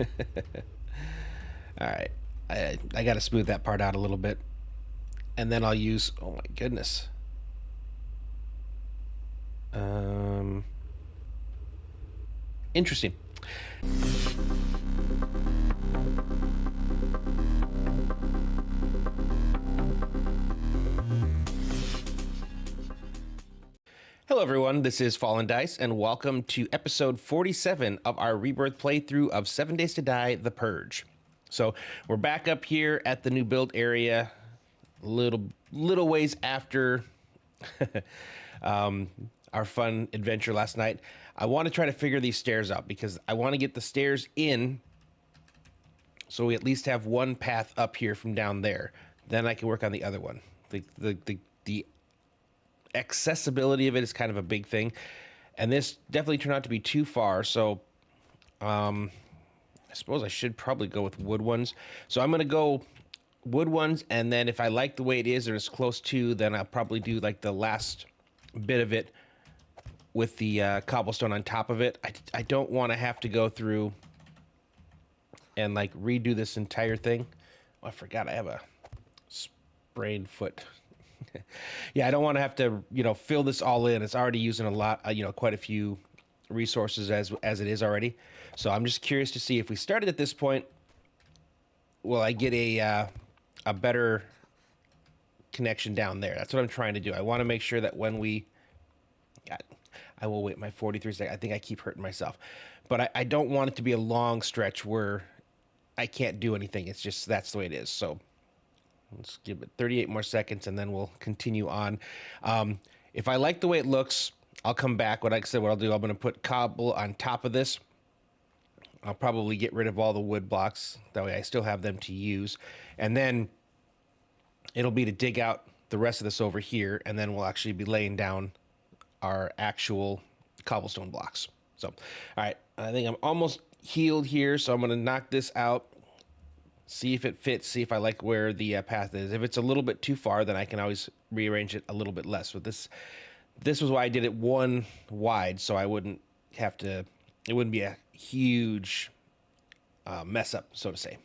All right. I got to smooth that part out a little bit. And then I'll use, oh my goodness. Interesting. Hello everyone, this is Fallen Dice, and welcome to episode 47 of our Rebirth playthrough of 7 Days to Die, The Purge. So, we're back up here at the new build area, little ways after our fun adventure last night. I want to try to figure these stairs out, because I want to get the stairs in, so we at least have one path up here from down there. Then I can work on the other one. The accessibility of it is kind of a big thing, and this definitely turned out to be too far, so I suppose I should probably go with wood ones. So I'm gonna go wood ones, and then if I like the way it is or it's close to, then I'll probably do like the last bit of it with the cobblestone on top of it. I don't want to have to go through and like redo this entire thing. Oh, I forgot I have a sprained foot. Yeah, I don't want to have to, fill this all in. It's already using a lot, quite a few resources as it is already. So I'm just curious to see if we started at this point, will I get a better connection down there? That's what I'm trying to do. I want to make sure that when we, I will wait my 43 seconds. I think I keep hurting myself, but I don't want it to be a long stretch where I can't do anything. It's just, that's the way it is. So let's give it 38 more seconds, and then we'll continue on. If I like the way it looks, I'll come back. What I'll do, I'm going to put cobble on top of this. I'll probably get rid of all the wood blocks. That way I still have them to use. And then it'll be to dig out the rest of this over here, and then we'll actually be laying down our actual cobblestone blocks. So, all right, I think I'm almost healed here, so I'm going to knock this out. See if it fits, see if I like where the path is. If it's a little bit too far, then I can always rearrange it a little bit less. But this was why I did it one wide, so I wouldn't have to, it wouldn't be a huge mess up, so to say.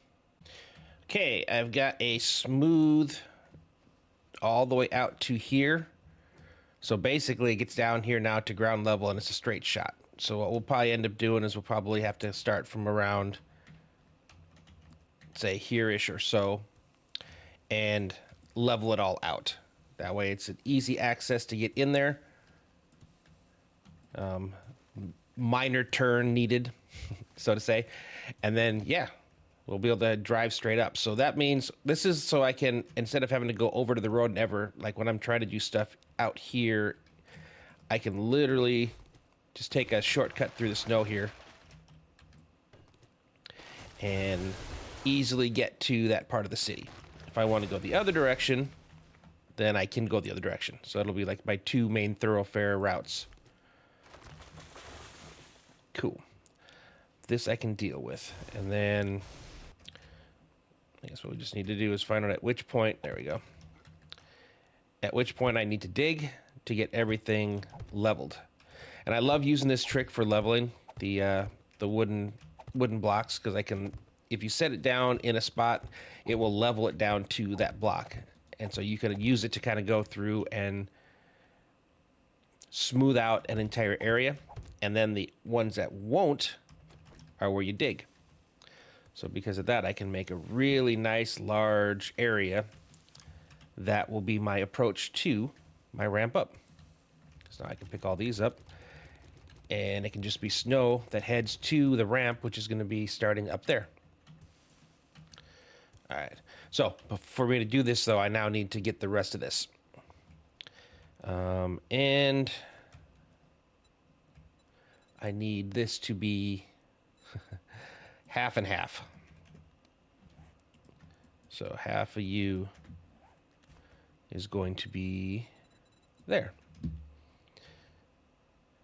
Okay, I've got a smooth all the way out to here. So basically it gets down here now to ground level, and it's a straight shot. So what we'll probably end up doing is we'll probably have to start from around, say here-ish or so, and level it all out. That way it's an easy access to get in there. Minor turn needed, so to say. And then, yeah, we'll be able to drive straight up. So that means this is so I can, instead of having to go over to the road and ever, like when I'm trying to do stuff out here, I can literally just take a shortcut through the snow here and easily get to that part of the city. If I want to go the other direction, then I can go the other direction. So it'll be like my two main thoroughfare routes. Cool. This I can deal with. And then I guess what we just need to do is find out at which point, there we go. At which point I need to dig to get everything leveled. And I love using this trick for leveling the wooden blocks, because I can, if you set it down in a spot, it will level it down to that block. And so you can use it to kind of go through and smooth out an entire area. And then the ones that won't are where you dig. So because of that, I can make a really nice large area that will be my approach to my ramp up. So now I can pick all these up, and it can just be snow that heads to the ramp, which is going to be starting up there. All right, so for me to do this, though, I now need to get the rest of this. And I need this to be half and half. So half of you is going to be there.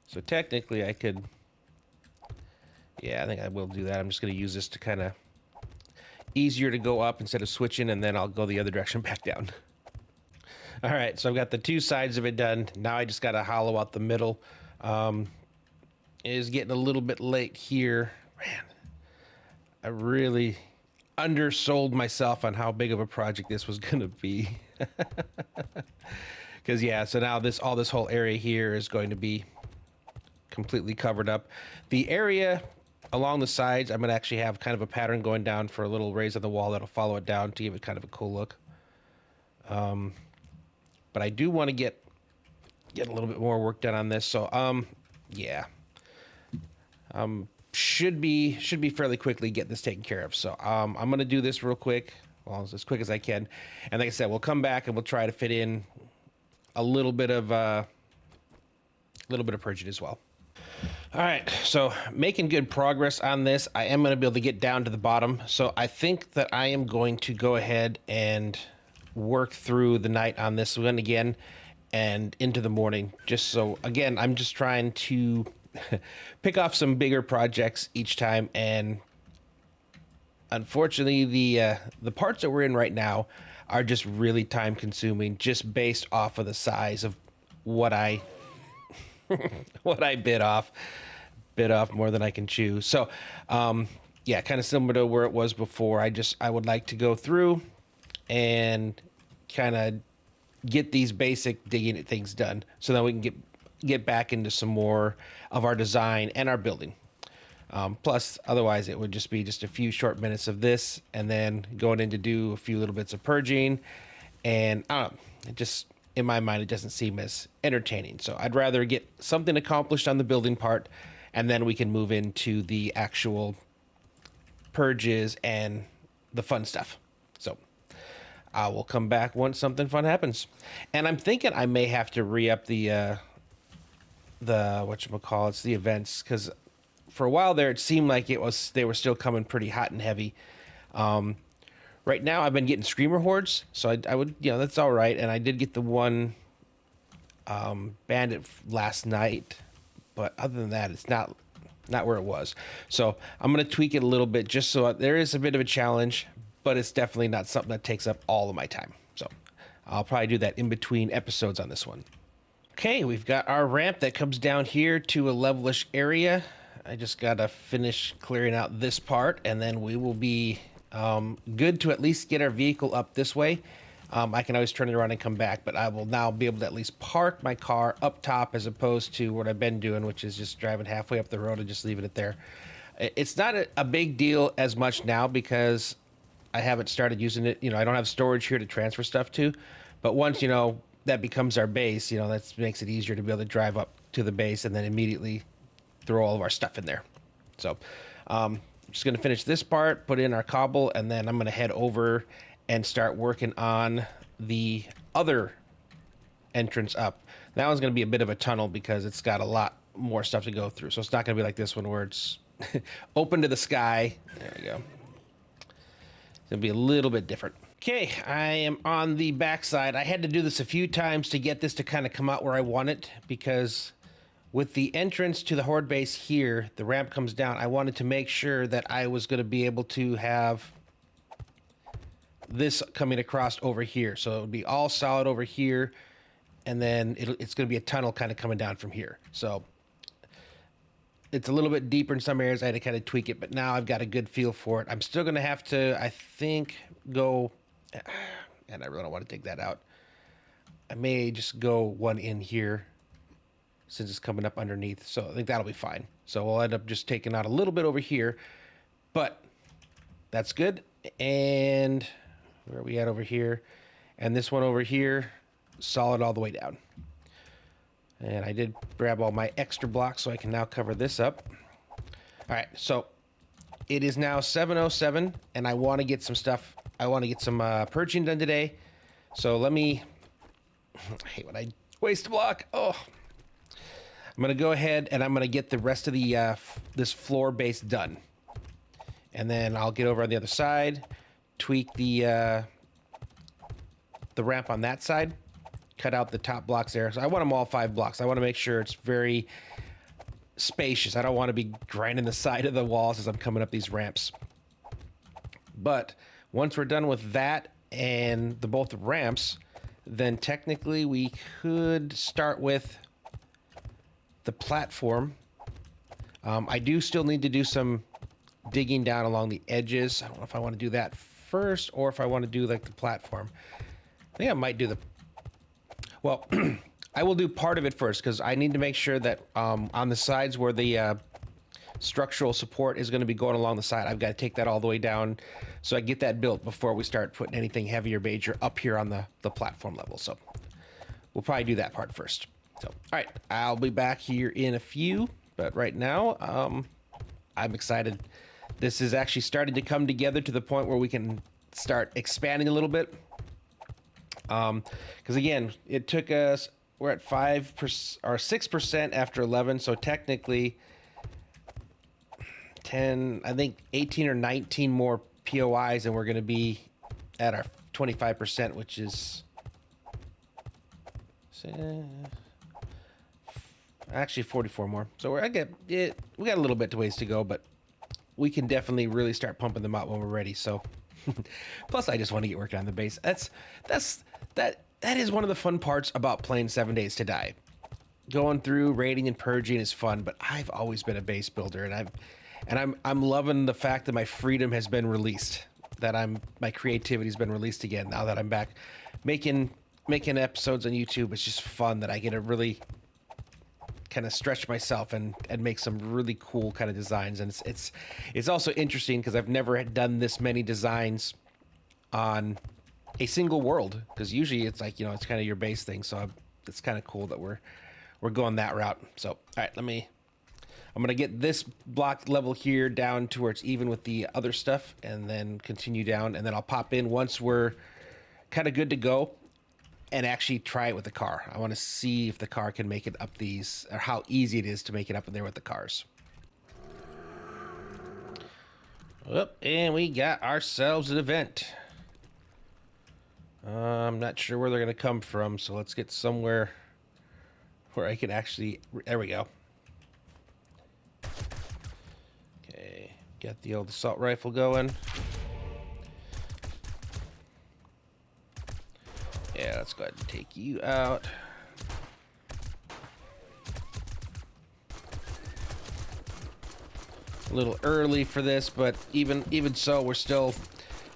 So technically I could, yeah, I think I will do that. I'm just going to use this to kind of easier to go up instead of switching, and then I'll go the other direction back down. All right, so I've got the two sides of it done. Now I just got to hollow out the middle. It is getting a little bit late here. Man, I really undersold myself on how big of a project this was going to be. Because, yeah, so now all this whole area here is going to be completely covered up. The area along the sides, I'm going to actually have kind of a pattern going down for a little raise on the wall that'll follow it down to give it kind of a cool look. But I do want to get a little bit more work done on this. So, yeah. Should be fairly quickly get this taken care of. So, I'm going to do this real quick, well, as quick as I can. And like I said, we'll come back and we'll try to fit in a little bit of purging as well. All right, so making good progress on this. I am going to be able to get down to the bottom. So I think that I am going to go ahead and work through the night on this one again and into the morning. Just so, again, I'm just trying to pick off some bigger projects each time. And unfortunately, the parts that we're in right now are just really time consuming, just based off of the size of what I what I bit off more than I can chew. So, yeah, kind of similar to where it was before. I would like to go through and kind of get these basic digging things done so that we can get back into some more of our design and our building. Plus, otherwise, it would just be just a few short minutes of this and then going in to do a few little bits of purging. And it just, in my mind, it doesn't seem as entertaining. So I'd rather get something accomplished on the building part, and then we can move into the actual purges and the fun stuff. So I will come back once something fun happens. And I'm thinking I may have to re-up the whatchamacallits, the events, because for a while there it seemed like they were still coming pretty hot and heavy. Right now I've been getting screamer hordes, so I would, that's all right. And I did get the one bandit last night, but other than that, it's not where it was. So I'm going to tweak it a little bit just so there is a bit of a challenge, but it's definitely not something that takes up all of my time. So I'll probably do that in between episodes on this one. Okay, we've got our ramp that comes down here to a levelish area. I just got to finish clearing out this part, and then we will be good to at least get our vehicle up this way. I can always turn it around and come back, but I will now be able to at least park my car up top as opposed to what I've been doing, which is just driving halfway up the road and just leaving it there. It's not a big deal as much now because I haven't started using it. I don't have storage here to transfer stuff to, but once, that becomes our base, that makes it easier to be able to drive up to the base and then immediately throw all of our stuff in there. So, I'm just going to finish this part, put in our cobble, and then I'm going to head over and start working on the other entrance up. That one's going to be a bit of a tunnel because it's got a lot more stuff to go through. So it's not going to be like this one where it's open to the sky. There we go. It's going to be a little bit different. Okay, I am on the backside. I had to do this a few times to get this to kind of come out where I want it because with the entrance to the horde base here, the ramp comes down. I wanted to make sure that I was going to be able to have this coming across over here. So it would be all solid over here, and then it's going to be a tunnel kind of coming down from here. So it's a little bit deeper in some areas. I had to kind of tweak it, but now I've got a good feel for it. I'm still going to have to, I think, go, and I really don't want to take that out. I may just go one in here since it's coming up underneath. So I think that'll be fine. So we'll end up just taking out a little bit over here, but that's good. And where are we at over here? And this one over here, solid all the way down. And I did grab all my extra blocks so I can now cover this up. All right, so it is now 7:07, and I want to get some stuff. I want to get some purging done today. So let me, I hate when I waste a block. Oh, I'm going to go ahead and I'm going to get the rest of the this floor base done. And then I'll get over on the other side, tweak the ramp on that side, cut out the top blocks there. So I want them all 5 blocks. I want to make sure it's very spacious. I don't want to be grinding the side of the walls as I'm coming up these ramps. But once we're done with that and both the ramps, then technically we could start with the platform. I do still need to do some digging down along the edges. I don't know if I want to do that first or if I want to do like the platform. I think I might do the, well, I will do part of it first because I need to make sure that on the sides where the structural support is going to be going along the side, I've got to take that all the way down so I get that built before we start putting anything heavier major up here on the platform level. So we'll probably do that part first. So, all right, I'll be back here in a few, but right now, I'm excited. This is actually starting to come together to the point where we can start expanding a little bit. Because again, it took us, we're at 5% or 6% after 11. So technically 10, I think 18 or 19 more POIs and we're going to be at our 25%, which is actually 44 more. So we got a little bit to ways to go, but we can definitely really start pumping them out when we're ready. So plus I just want to get working on the base. That is one of the fun parts about playing 7 Days to Die. Going through raiding and purging is fun, but I've always been a base builder, and I'm loving the fact that my freedom has been released, that my creativity has been released again. Now that I'm back making episodes on YouTube, it's just fun that I get to really kind of stretch myself and make some really cool kind of designs. And it's also interesting because I've never done this many designs on a single world, because usually it's like, it's kind of your base thing. So it's kind of cool that we're going that route. So all right, I'm gonna get this block level here down to where it's even with the other stuff, and then continue down, and then I'll pop in once we're kind of good to go and actually try it with the car. I want to see if the car can make it up these, or how easy it is to make it up in there with the cars. Oh, and we got ourselves an event. I'm not sure where they're going to come from, so let's get somewhere where I can actually... There we go. Okay, got the old assault rifle going. Yeah, let's go ahead and take you out. A little early for this, but even so, we're still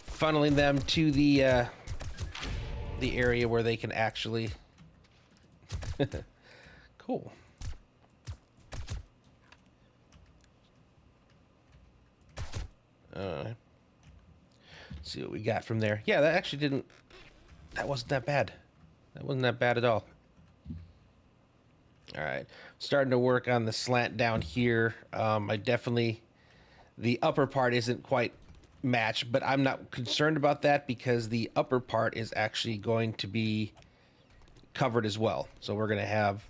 funneling them to the area where they can actually... Cool. See what we got from there. Yeah, that actually didn't... That wasn't that bad. That wasn't that bad at all. All right, starting to work on the slant down here. I definitely... The upper part isn't quite matched, but I'm not concerned about that because the upper part is actually going to be covered as well. So we're going to have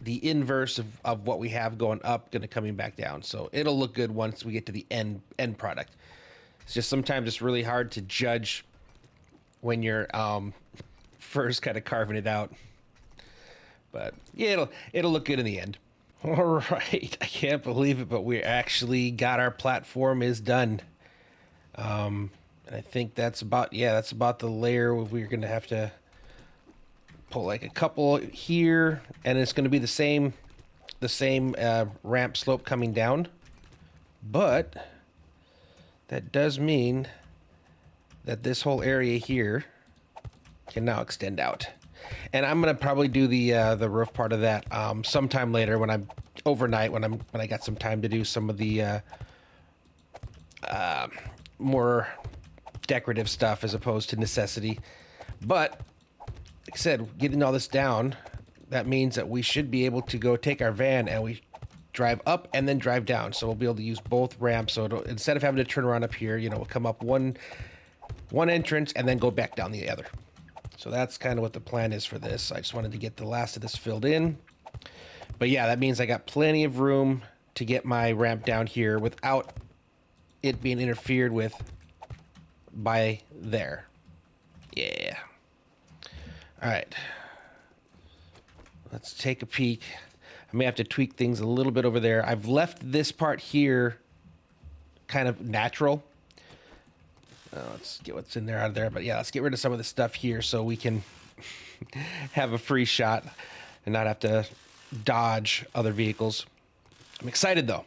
the inverse of what we have going up, going to coming back down. So it'll look good once we get to the end product. It's just sometimes it's really hard to judge when you're first kind of carving it out. But yeah, it'll look good in the end. All right, I can't believe it, but we actually got our platform is done. And I think that's about the layer we're going to have to pull like a couple here, and it's going to be the same ramp slope coming down. But that does mean that this whole area here can now extend out. And I'm gonna probably do the roof part of that sometime later when I'm overnight, when I got some time to do some of the more decorative stuff as opposed to necessity. But like I said, getting all this down, that means that we should be able to go take our van and we drive up and then drive down. So we'll be able to use both ramps. So instead of having to turn around up here, we'll come up one entrance and then go back down the other. So that's kind of what the plan is for this. I just wanted to get the last of this filled in. But yeah, that means I got plenty of room to get my ramp down here without it being interfered with by there. Yeah. All right. Let's take a peek. I may have to tweak things a little bit over there. I've left this part here kind of natural. Let's get what's in there out of there. But yeah, let's get rid of some of the stuff here so we can have a free shot and not have to dodge other vehicles. I'm excited though.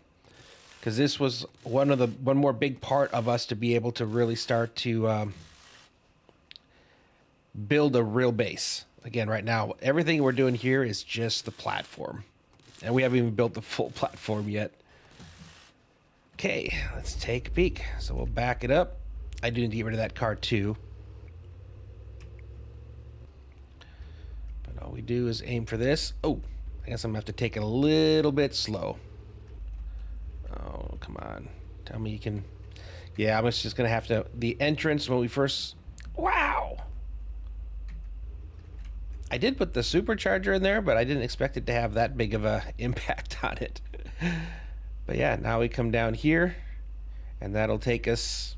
because this was one more big part of us to be able to really start to build a real base. Again, right now, everything we're doing here is just the platform. And we haven't even built the full platform yet. Okay, let's take a peek. So we'll back it up. I do need to get rid of that car too. But all we do is aim for this. Oh, I guess I'm going to have to take it a little bit slow. Oh, come on. Tell me you can... Yeah, I'm just going to have to... The entrance when we first... Wow! I did put the supercharger in there, but I didn't expect it to have that big of a impact on it. But yeah, now we come down here, and that'll take us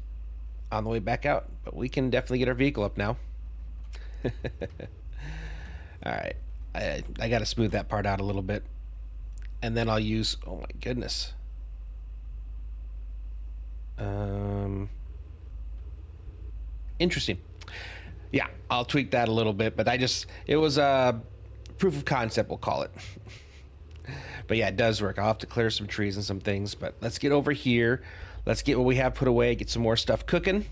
on the way back out. But we can definitely get our vehicle up now. All right. I got to smooth that part out a little bit. And then I'll use... Oh, my goodness. Interesting. Yeah, I'll tweak that a little bit, but it was a proof of concept, we'll call it. But yeah, it does work. I'll have to clear some trees and some things, but let's get over here. Let's get what we have put away, get some more stuff cooking,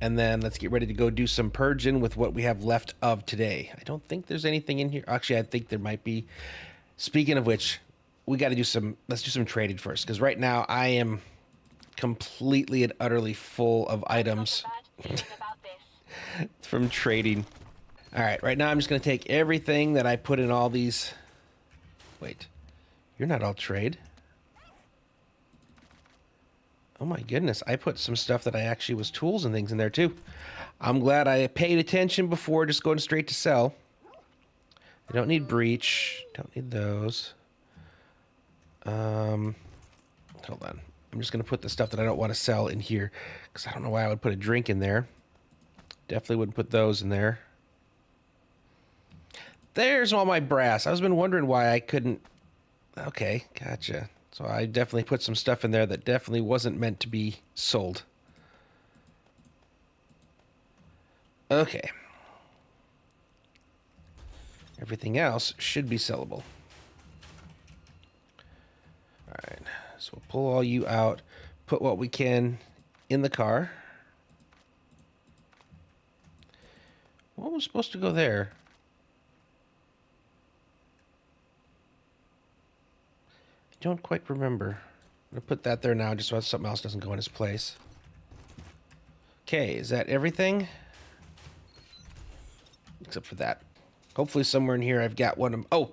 and then let's get ready to go do some purging with what we have left of today. I don't think there's anything in here. Actually, I think there might be. Speaking of which, we got to let's do some trading first, because right now I am completely and utterly full of items. From trading. All right, right now I'm just going to take everything that I put in all these. Wait, you're not all trade. Oh my goodness, I put some stuff that I actually was tools and things in there too. I'm glad I paid attention before just going straight to sell. I don't need breach. Don't need those. Hold on. I'm just going to put the stuff that I don't want to sell in here because I don't know why I would put a drink in there. Definitely wouldn't put those in there. There's all my brass. I was been wondering why I couldn't... Okay, gotcha. So I definitely put some stuff in there that definitely wasn't meant to be sold. Okay. Everything else should be sellable. Alright, so we'll pull all you out, put what we can in the car. What was supposed to go there? I don't quite remember. I'm going to put that there now just so something else doesn't go in its place. Okay, is that everything? Except for that. Hopefully somewhere in here I've got one of... Oh!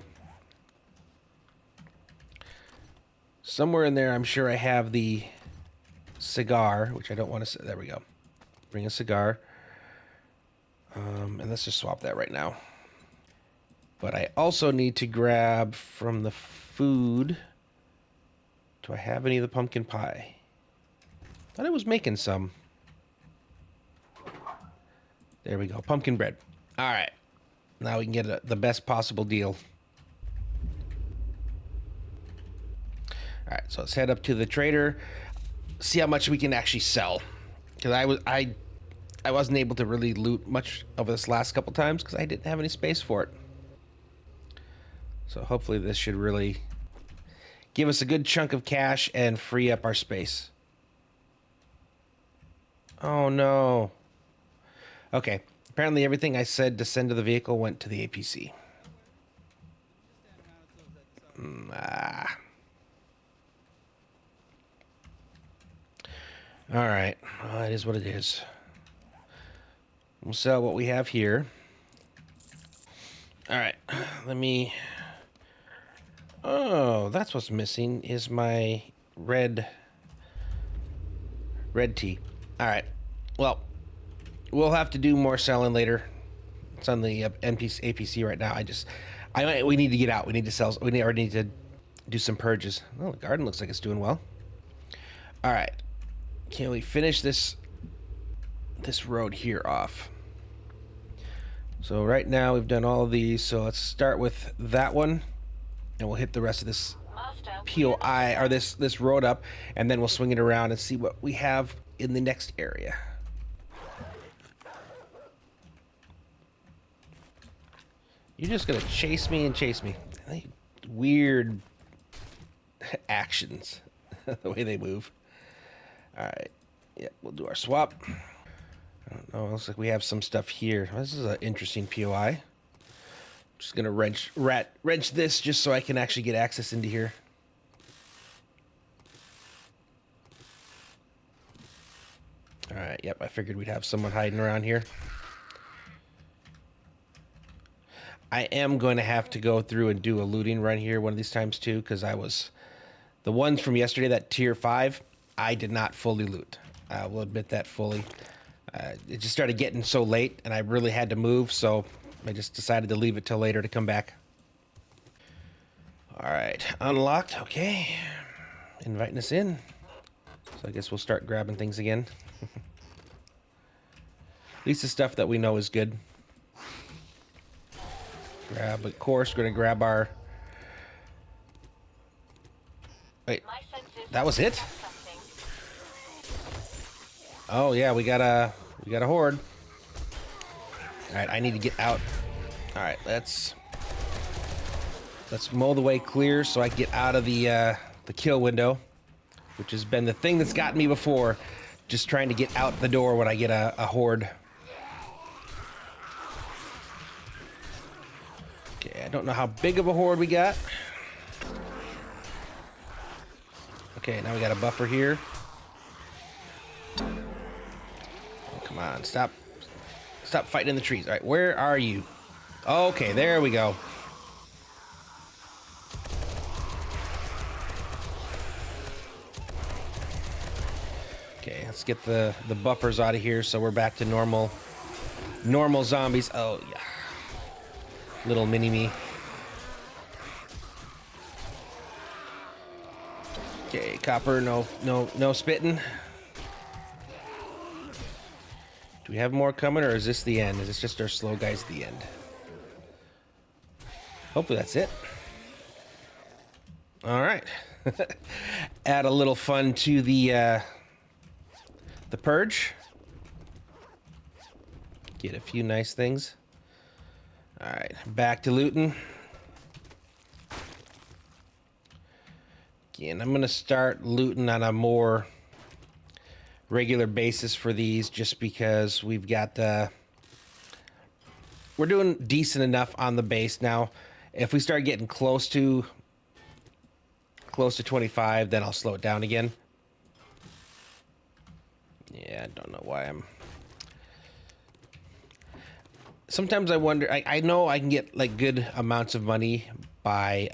Somewhere in there I'm sure I have the cigar, which I don't want to... There we go. Bring a cigar. And let's just swap that right now. But I also need to grab from the food. Do I have any of the pumpkin pie? Thought I was making some. There we go. Pumpkin bread. All right. Now we can get the best possible deal. All right. So let's head up to the trader. See how much we can actually sell. Because I wasn't able to really loot much over this last couple times because I didn't have any space for it. So hopefully this should really give us a good chunk of cash and free up our space. Oh no. Okay. Apparently everything I said to send to the vehicle went to the APC. All right. Well, it is what it is. We'll sell what we have here. All right. Let me... Oh, that's what's missing is my red tea. All right. Well, we'll have to do more selling later. It's on the APC right now. We need to get out. We need to sell. We need to do some purges. Oh, the garden looks like it's doing well. All right. Can we finish this road here off? So right now we've done all of these. So let's start with that one, and we'll hit the rest of this POI or this road up, and then we'll swing it around and see what we have in the next area. You're just gonna chase me and chase me. Weird actions. the way they move. All right. Yep, we'll do our swap. I don't know. Looks like we have some stuff here. This is an interesting POI. Just gonna wrench this just so I can actually get access into here. All right. Yep, I figured we'd have someone hiding around here. I am going to have to go through and do a looting run here one of these times too, because the ones from yesterday, that tier 5, I did not fully loot. I will admit that fully. It just started getting so late, and I really had to move, so I just decided to leave it till later to come back. All right, unlocked. Okay, inviting us in. So I guess we'll start grabbing things again. At least the stuff that we know is good. Grab, of course, we're gonna grab our. Wait, that was it? Oh yeah, we got a horde. All right, I need to get out. All right, let's mow the way clear so I can get out of the kill window, which has been the thing that's gotten me before. Just trying to get out the door when I get a horde. Okay, I don't know how big of a horde we got. Okay, now we got a buffer here. Oh, come on, stop fighting in the trees. All right, where are you? Okay, there we go. Okay, let's get the buffers out of here so we're back to normal zombies. Oh yeah. Little mini me. Okay, copper, no spitting. Do we have more coming, or is this the end? Is this just our slow guys at the end? Hopefully that's it. All right. Add a little fun to the purge. Get a few nice things. All right, back to looting. Again, I'm gonna start looting on a more regular basis for these, just because we've got we're doing decent enough on the base now. If we start getting close to 25, then I'll slow it down again. Yeah, I don't know why I'm. Sometimes I wonder. I know I can get like good amounts of money by.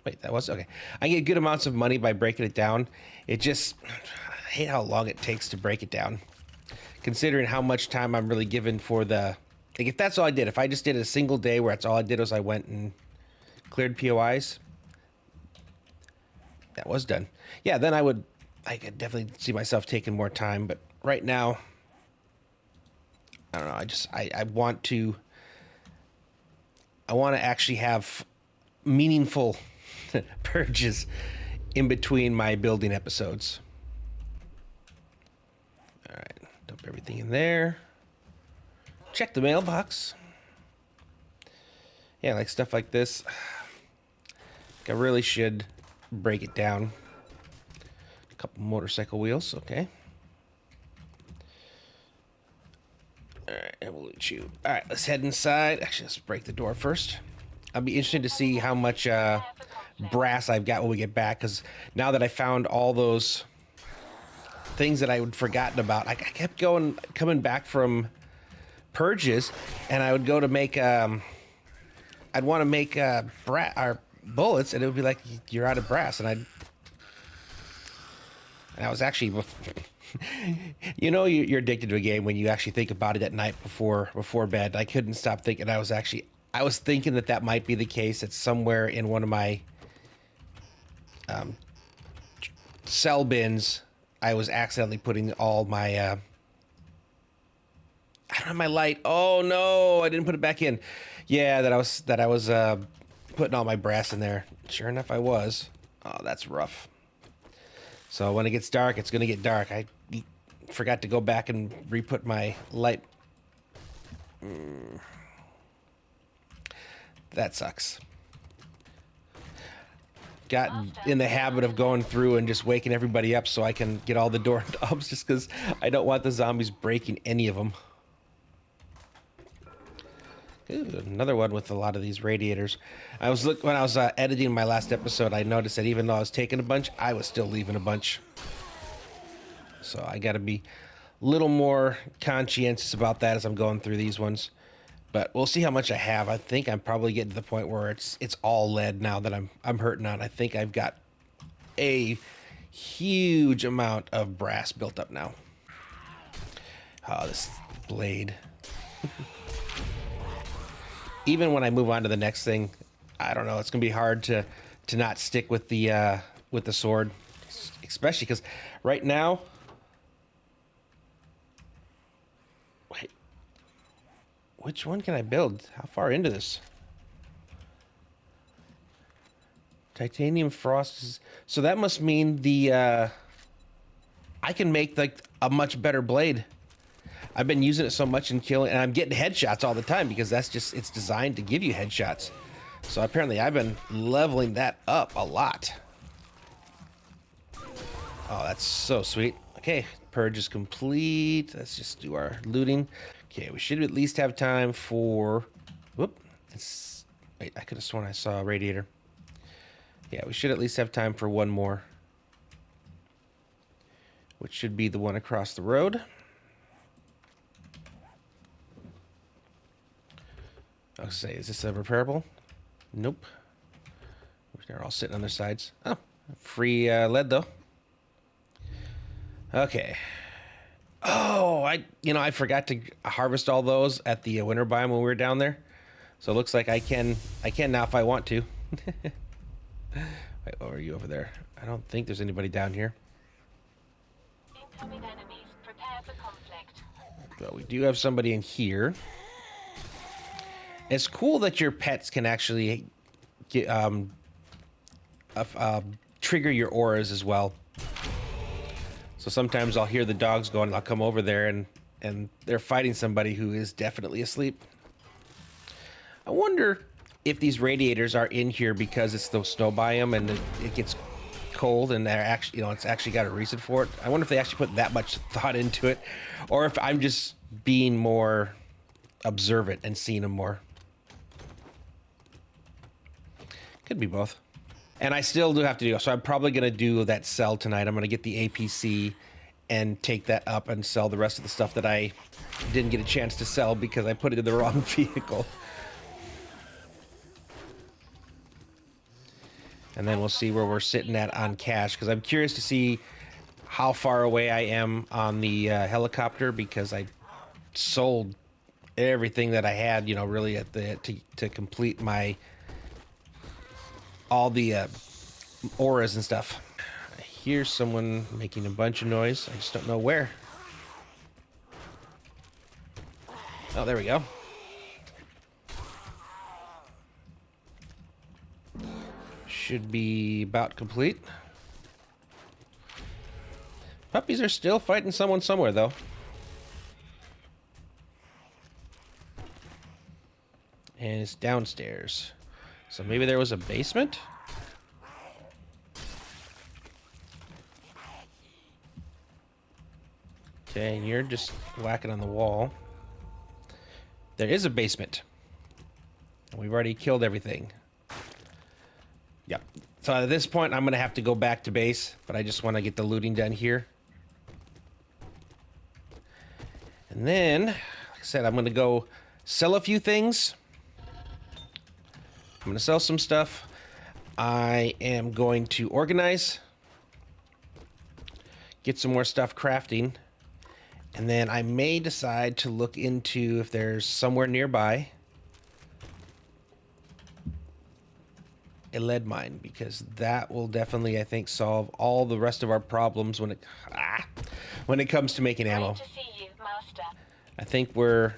Wait, that was okay. I get good amounts of money by breaking it down. It just. I hate how long it takes to break it down, considering how much time I'm really given for the. Like, if that's all I did, if I just did a single day where that's all I did was I went and cleared POIs, that was done. Yeah, then I could definitely see myself taking more time. But right now, I don't know. I want to actually have meaningful purges in between my building episodes. All right, dump everything in there. Check the mailbox. Yeah, like stuff like this. I really should break it down. A couple motorcycle wheels, okay. All right, and we'll loot you. All right, let's head inside. Actually, let's break the door first. I'll be interested to see how much brass I've got when we get back, because now that I found all those things that I had forgotten about, I kept coming back from purges, and I would go to make I'd want to make bullets, and it would be like, you're out of brass, and I was actually you know, you're addicted to a game when you actually think about it at night before bed. I couldn't stop thinking. I was thinking that might be the case. It's somewhere in one of my cell bins. I was accidentally putting all my I don't have my light. Oh no, I didn't put it back in. Yeah, that I was putting all my brass in there. Sure enough, I was. Oh, that's rough. So when it gets dark, it's gonna get dark. I forgot to go back and re-put my light. That sucks. gotten in the habit of going through and just waking everybody up so I can get all the doorknobs, just because I don't want the zombies breaking any of them. Ooh, another one with a lot of these radiators. When I was editing my last episode, I noticed that even though I was taking a bunch, I was still leaving a bunch. So I got to be a little more conscientious about that as I'm going through these ones. But we'll see how much I have. I think I'm probably getting to the point where it's all lead now that I'm hurting on. I think I've got a huge amount of brass built up now. Oh, this blade. Even when I move on to the next thing, I don't know. It's gonna be hard to not stick with the sword, especially because right now. Wait, which one can I build? How far into this? Titanium frost is, so that must mean the I can make like a much better blade. I've been using it so much in killing, and I'm getting headshots all the time because that's just, it's designed to give you headshots. So apparently I've been leveling that up a lot. Oh, that's so sweet. Okay, purge is complete. Let's just do our looting. Okay, we should at least have time for, whoop, wait, I could have sworn I saw a radiator. Yeah, we should at least have time for one more, which should be the one across the road. I was gonna say, is this a repairable? Nope. They're all sitting on their sides. Oh, free lead though. Okay. Oh, I forgot to harvest all those at the winter biome when we were down there. So it looks like I can now if I want to. Wait, what are you over there? I don't think there's anybody down here. Incoming enemies, prepare for conflict. Well, we do have somebody in here. It's cool that your pets can actually get, trigger your auras as well. So sometimes I'll hear the dogs going, and I'll come over there and they're fighting somebody who is definitely asleep. I wonder if these radiators are in here because it's the snow biome and it gets cold and they're actually, it's actually got a reason for it. I wonder if they actually put that much thought into it, or if I'm just being more observant and seeing them more. Could be both. And I still do have to do, so I'm probably going to do that sell tonight. I'm going to get the APC and take that up and sell the rest of the stuff that I didn't get a chance to sell because I put it in the wrong vehicle. And then we'll see where we're sitting at on cash, because I'm curious to see how far away I am on the helicopter, because I sold everything that I had, really at to complete my all the auras and stuff. I hear someone making a bunch of noise. I just don't know where. Oh, there we go. Should be about complete. Puppies are still fighting someone somewhere, though. And it's downstairs. So maybe there was a basement? Okay, and you're just whacking on the wall. There is a basement. And we've already killed everything. Yep. So at this point, I'm going to have to go back to base, but I just want to get the looting done here. And then, like I said, I'm going to go sell a few things. I'm going to sell some stuff. I am going to organize. Get some more stuff crafting. And then I may decide to look into if there's somewhere nearby a lead mine, because that will definitely, I think, solve all the rest of our problems when it comes to making ammo. Great to see you, Master. I think we're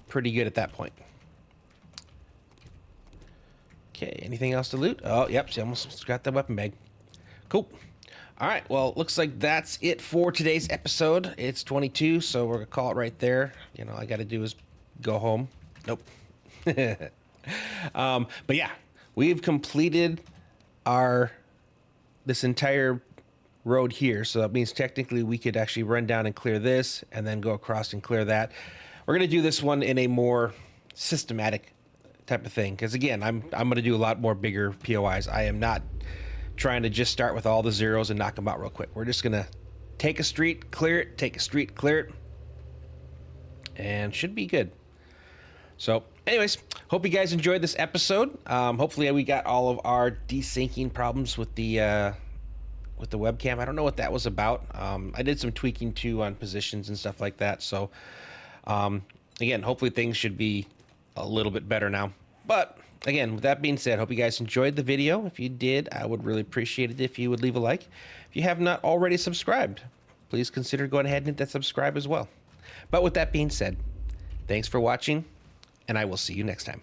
pretty good at that point. Okay, anything else to loot? Oh, yep, she almost got the weapon bag. Cool. All right, well, looks like that's it for today's episode. It's 22, so we're gonna call it right there. All I gotta do is go home. Nope. But yeah, we've completed our this entire road here. So that means technically we could actually run down and clear this and then go across and clear that. We're going to do this one in a more systematic type of thing. Because again, I'm going to do a lot more bigger POIs. I am not trying to just start with all the zeros and knock them out real quick. We're just going to take a street, clear it, take a street, clear it, and should be good. So anyways, hope you guys enjoyed this episode. Hopefully we got all of our desyncing problems with the webcam. I don't know what that was about. I did some tweaking too on positions and stuff like that. So again, hopefully things should be a little bit better now. But again, with that being said, hope you guys enjoyed the video. If you did, I would really appreciate it if you would leave a like. If you have not already subscribed, please consider going ahead and hit that subscribe as well. But with that being said, thanks for watching, and I will see you next time.